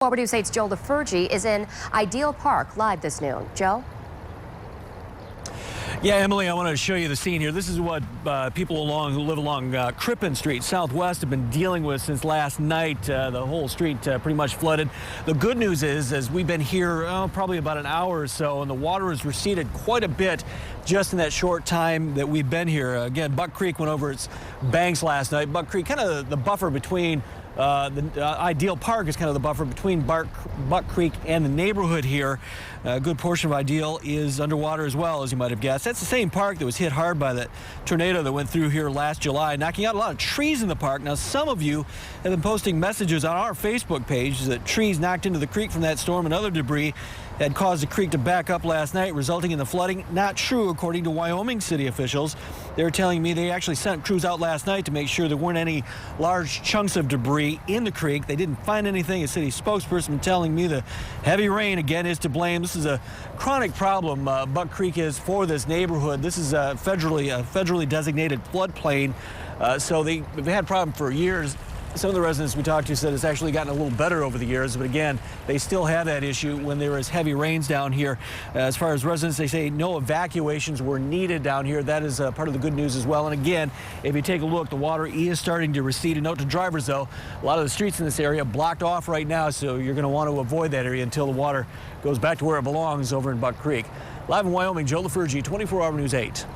Forward News 8's Joe LaFurgey is in Ideal Park live this noon. Joe? Yeah, Emily, I want to show you the scene here. This is what people who live along Crippen Street Southwest have been dealing with since last night. The whole street pretty much flooded. The good news is, as we've been here probably about an hour or so, and the water has receded quite a bit just in that short time that we've been here. Again, Buck Creek went over its banks last night. Buck Creek, kind of the buffer between Ideal Park is kind of the buffer between Buck Creek and the neighborhood here. A good portion of Ideal is underwater as well, as you might have guessed. That's the same park that was hit hard by the tornado that went through here last July, knocking out a lot of trees in the park. Now, some of you have been posting messages on our Facebook page that trees knocked into the creek from that storm and other debris had caused the creek to back up last night, resulting in the flooding. Not true, according to Wyoming city officials. They're telling me they actually sent crews out last night to make sure there weren't any large chunks of debris in the creek. They didn't find anything. A city spokesperson telling me the heavy rain again is to blame. This is a chronic problem Buck Creek is for this neighborhood. This is a federally designated floodplain, so they've had a problem for years. Some of the residents we talked to said it's actually gotten a little better over the years, but again, they still have that issue when there is heavy rains down here. As far as residents, they say no evacuations were needed down here. That is part of the good news as well. And again, if you take a look, the water is starting to recede. A note to drivers, though, a lot of the streets in this area blocked off right now, so you're going to want to avoid that area until the water goes back to where it belongs over in Buck Creek. Live in Wyoming, Joe LaFurgey, 24 Hour News 8.